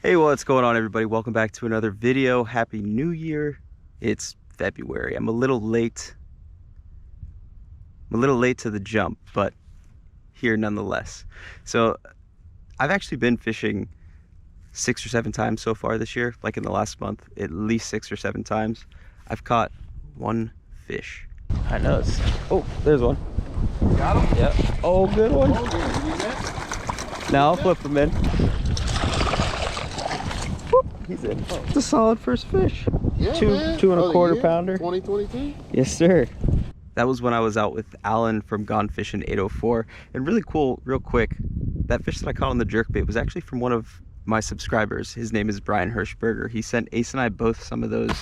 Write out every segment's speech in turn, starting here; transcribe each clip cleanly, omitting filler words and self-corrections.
Hey, what's going on, everybody? Welcome back to another video. Happy New Year. It's February. I'm a little late to the jump, but here nonetheless. So I've actually been fishing 6 or 7 times so far this year, like in the last month, at least 6 or 7 times. I've caught one fish. I know it's, oh, there's one. Got him? Yep. Oh, good one. Oh, good. You get? Now I'll flip him in. Whoop, he's in. It's a solid first fish. Yeah, two man. 2 1/4 pounder. 2022? Yes, sir. That was when I was out with Alan from Gone Fishing 804. And really cool, real quick, that fish that I caught on the jerkbait was actually from one of my subscribers. His name is Brian Hirschberger. He sent Ace and I both some of those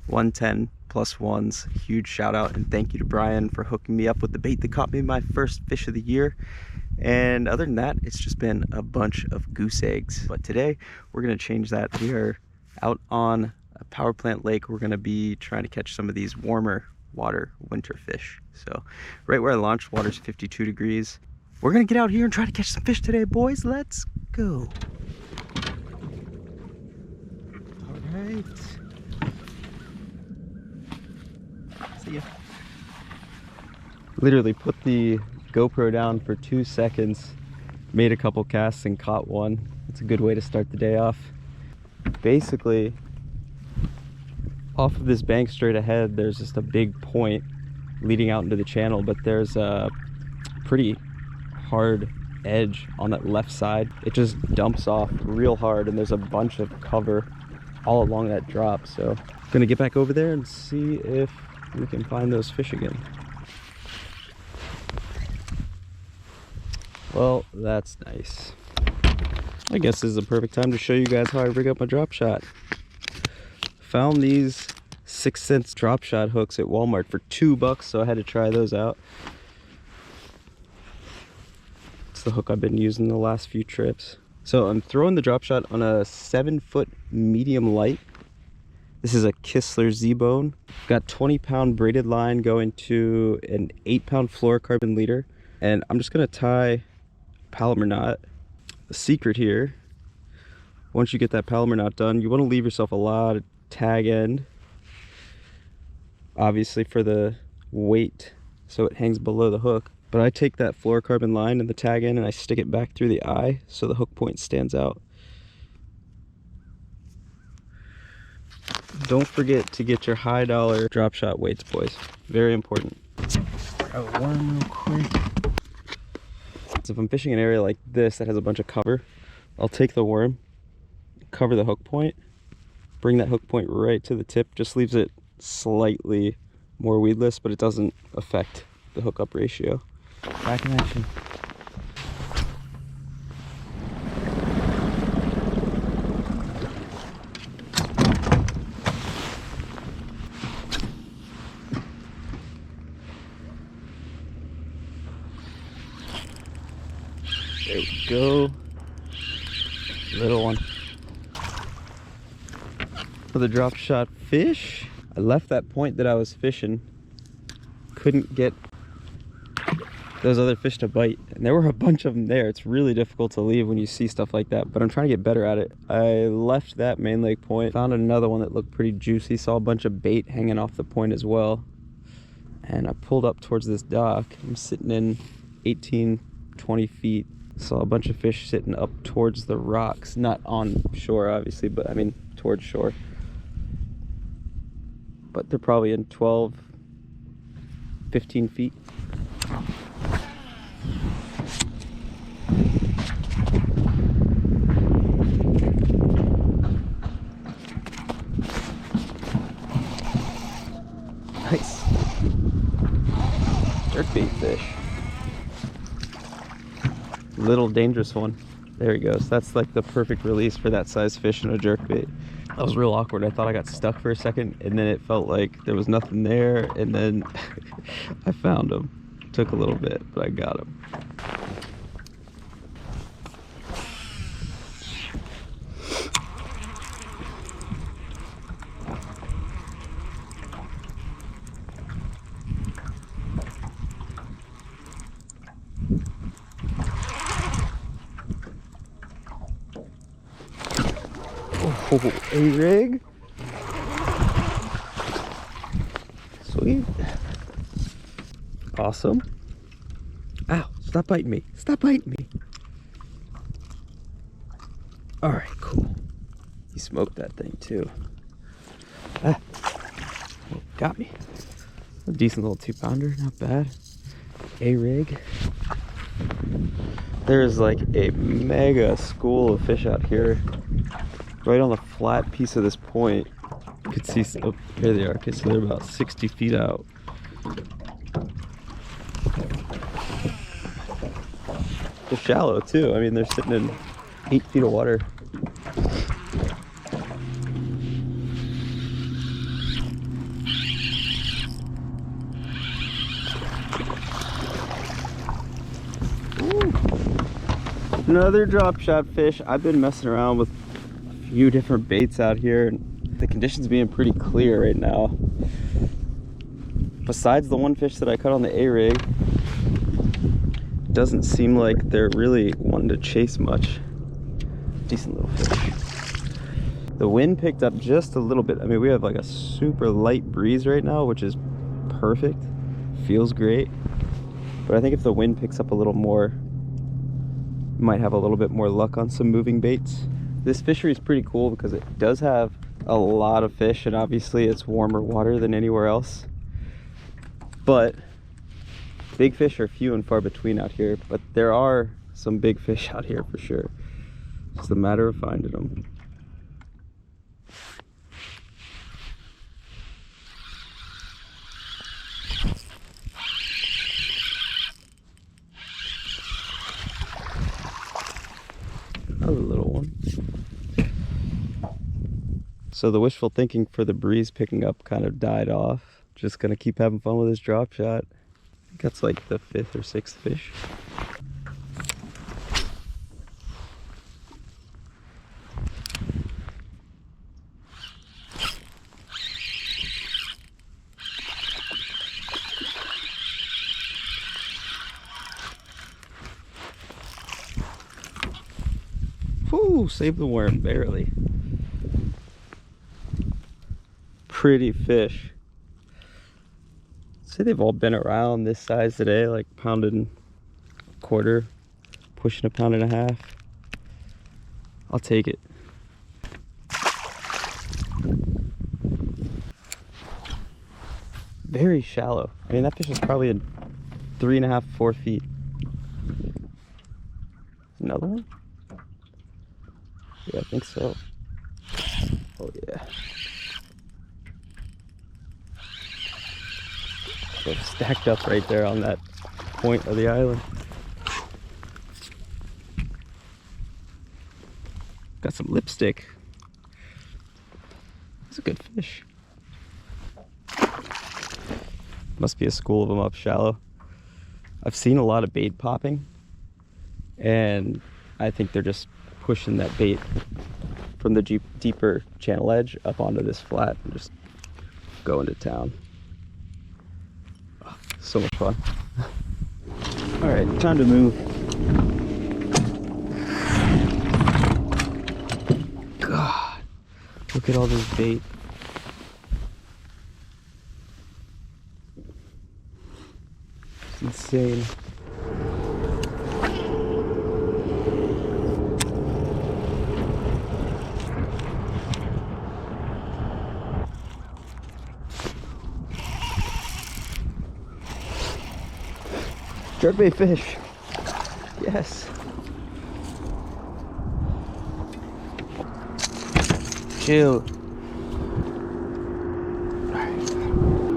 110+1s. Huge shout out and thank you to Brian for hooking me up with the bait that caught me my first fish of the year. And other than that, it's just been a bunch of goose eggs. But today we're gonna change that. We are out on a power plant lake. We're gonna be trying to catch some of these warmer water winter fish. So right where I launched, water's 52 degrees. We're gonna get out here and try to catch some fish today, boys. Let's go. All right. See ya. Literally put the GoPro down for 2 seconds, made a couple casts and caught one. It's a good way to start the day off. Basically, off of this bank straight ahead, there's just a big point leading out into the channel, but there's a pretty hard edge on that left side. It just dumps off real hard, and there's a bunch of cover all along that drop. So I'm gonna get back over there and see if we can find those fish again. Well, that's nice. I guess this is the perfect time to show you guys how I rig up my drop shot. Found these 6 cents drop shot hooks at Walmart for $2, so I had to try those out. It's the hook I've been using the last few trips. So I'm throwing the drop shot on a 7-foot medium light. This is a Kistler Z-Bone. Got 20-pound braided line going to an 8-pound fluorocarbon leader. And I'm just gonna tie Palomar knot. The secret here, once you get that Palomar knot done, you want to leave yourself a lot of tag end, obviously for the weight, so it hangs below the hook. But I take that fluorocarbon line and the tag end and I stick it back through the eye so the hook point stands out. Don't forget to get your high dollar drop shot weights, boys. Very important. Grab a worm real quick. So if I'm fishing an area like this that has a bunch of cover, I'll take the worm, cover the hook point, bring that hook point right to the tip, just leaves it slightly more weedless, but it doesn't affect the hookup ratio. Back in action. There we go. Little one. For the drop shot fish, I left that point that I was fishing. Couldn't get those other fish to bite. And there were a bunch of them there. It's really difficult to leave when you see stuff like that, but I'm trying to get better at it. I left that main lake point, found another one that looked pretty juicy, saw a bunch of bait hanging off the point as well. And I pulled up towards this dock. I'm sitting in 18, 20 feet. Saw a bunch of fish sitting up towards the rocks, not on shore obviously, but I mean towards shore. But they're probably in 12, 15 feet. Nice. Jerkbait fish. Little dangerous one. There he goes. That's like the perfect release for that size fish in a jerkbait. That was real awkward. I thought I got stuck for a second, and then it felt like there was nothing there, and then I found him. Took a little bit, but I got him. Oh, a rig. Sweet. Awesome. Ow, stop biting me. Stop biting me. All right, cool. He smoked that thing too. Ah. Oh, got me. A decent little 2-pounder, not bad. A rig. There's like a mega school of fish out here. Right on the flat piece of this point. You could see, oh, here they are. Okay, so they're about 60 feet out. They're shallow too. I mean, they're sitting in 8 feet of water. Ooh. Another drop shot fish. I've been messing around with a few different baits out here, and the conditions being pretty clear right now. Besides the one fish that I caught on the A-rig, doesn't seem like they're really wanting to chase much. Decent little fish. The wind picked up just a little bit. I mean, we have like a super light breeze right now, which is perfect. Feels great. But I think if the wind picks up a little more, might have a little bit more luck on some moving baits. This fishery is pretty cool because it does have a lot of fish, and obviously it's warmer water than anywhere else. But big fish are few and far between out here, but there are some big fish out here for sure. It's just a matter of finding them. Another little one. So the wishful thinking for the breeze picking up kind of died off. Just gonna keep having fun with this drop shot. I think that's like the 5th or 6th fish. Whew, save the worm, barely. Pretty fish. Say they've all been around this size today, like pound and a quarter, pushing a pound and a half. I'll take it. Very shallow. I mean, that fish is probably in 3.5, 4 feet. Another one? Yeah, I think so. Oh yeah. They're stacked up right there on that point of the island. Got some lipstick. That's a good fish. Must be a school of them up shallow. I've seen a lot of bait popping, and I think they're just pushing that bait from the deeper channel edge up onto this flat and just going to town. Oh, so much fun. All right, time to move. God, look at all this bait. It's insane. Jerkbait fish. Yes. Chill.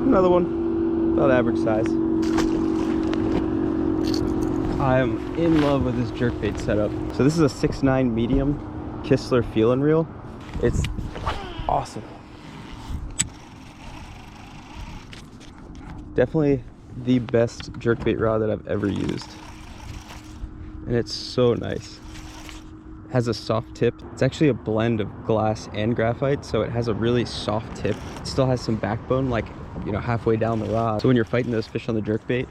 Another one. About average size. I'm in love with this jerkbait setup. So this is a 6'9" medium Kistler feeling reel. It's awesome. Definitely the best jerkbait rod that I've ever used, and it's so nice. It has a soft tip. It's actually a blend of glass and graphite, so it has a really soft tip. It still has some backbone, like, you know, halfway down the rod. So when you're fighting those fish on the jerkbait,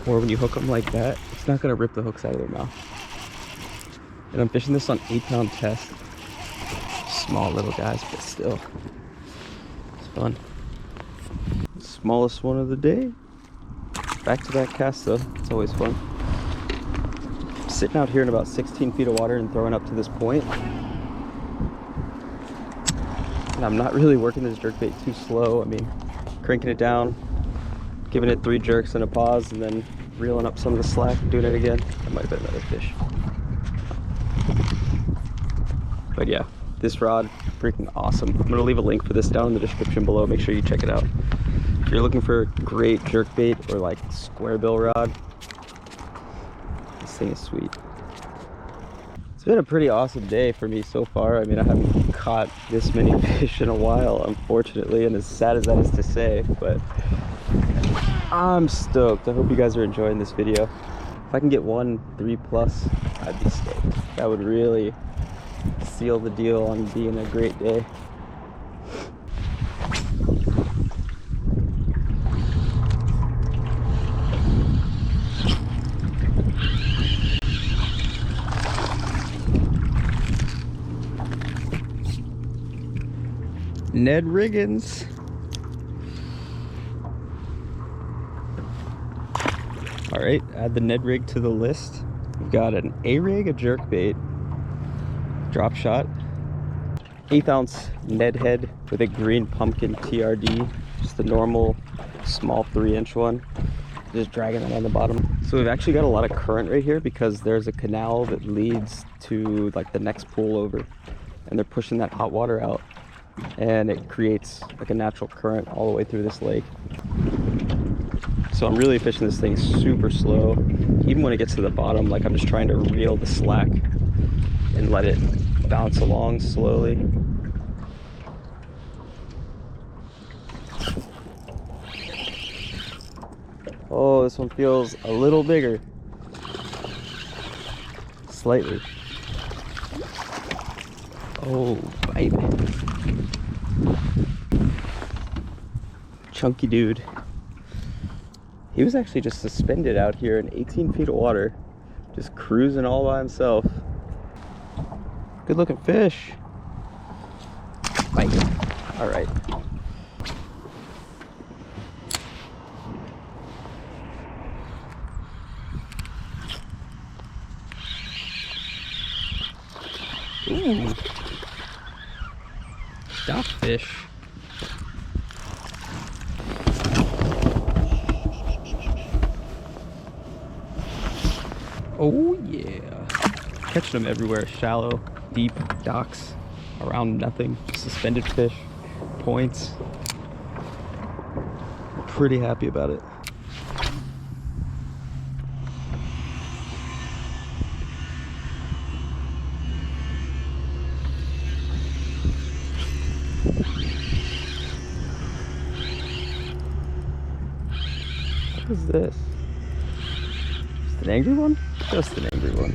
or when you hook them like that, it's not gonna rip the hooks out of their mouth. And I'm fishing this on 8-pound test. Small little guys, but still, it's fun. Smallest one of the day. Back-to-back cast though, it's always fun. Sitting out here in about 16 feet of water and throwing up to this point. And I'm not really working this jerkbait too slow. I mean, cranking it down, giving it 3 jerks and a pause, and then reeling up some of the slack and doing it again. That might have been another fish. But yeah, this rod, freaking awesome. I'm gonna leave a link for this down in the description below. Make sure you check it out. If you're looking for a great jerkbait or like square bill rod, this thing is sweet. It's been a pretty awesome day for me so far. I mean, I haven't caught this many fish in a while, unfortunately, and as sad as that is to say, but I'm stoked. I hope you guys are enjoying this video. If I can get 1 3+, I'd be stoked. That would really seal the deal on being a great day. Ned Riggins. All right, add the Ned rig to the list. We've got an A-rig, a jerkbait, drop shot, 1/8 ounce Ned head with a green pumpkin TRD, just a normal small 3-inch one, just dragging it on the bottom. So we've actually got a lot of current right here because there's a canal that leads to like the next pool over, and they're pushing that hot water out, and it creates like a natural current all the way through this lake. So I'm really fishing this thing super slow. Even when it gets to the bottom, like I'm just trying to reel the slack and let it bounce along slowly. Oh, this one feels a little bigger. Slightly. Oh, bite. Chunky dude. He was actually just suspended out here in 18 feet of water, just cruising all by himself. Good looking fish. Bite. All right. Ooh. Stop fish. Oh yeah. Catching them everywhere. Shallow, deep, docks, around nothing. Suspended fish, points. Pretty happy about it. What is this? Just an angry one? Just an angry one.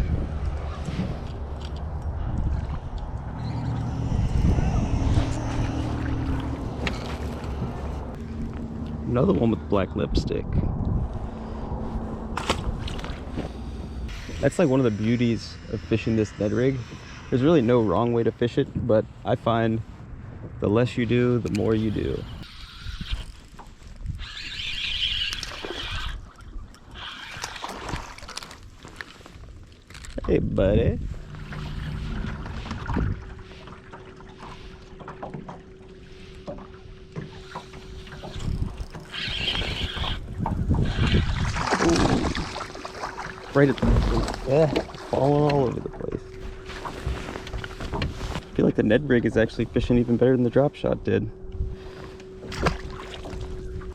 Another one with black lipstick. That's like one of the beauties of fishing this Ned rig. There's really no wrong way to fish it, but I find the less you do, the more you do. Hey, buddy. Ooh. Right at the falling all over the place. I feel like the Ned rig is actually fishing even better than the drop shot did.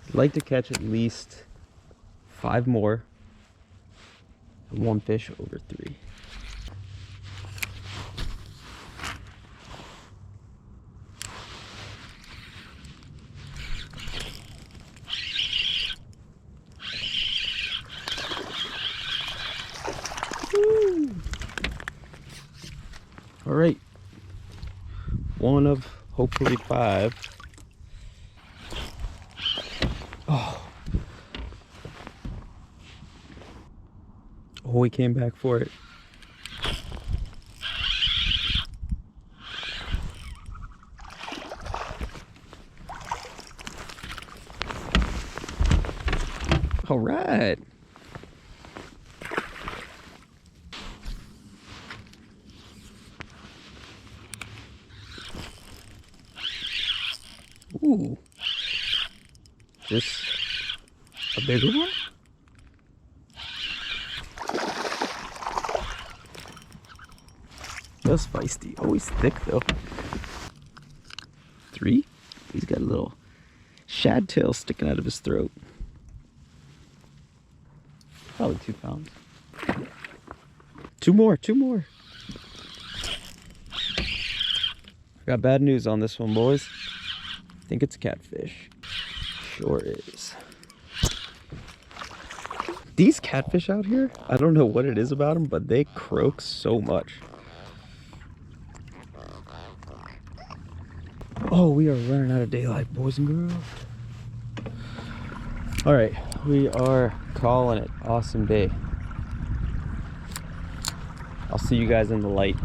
I'd like to catch at least 5 more and 1 fish over 3. All right, 1 of hopefully 5. Oh, he came back for it. All right. Ooh. Just a bigger one? Feels feisty. Always thick though. 3? He's got a little shad tail sticking out of his throat. Probably 2 pounds. 2 more, 2 more. I got bad news on this one, boys. I think it's a catfish. Sure is. These catfish out here, I don't know what it is about them, but they croak so much. Oh, we are running out of daylight, boys and girls. All right, we are calling it. Awesome day. I'll see you guys in the light.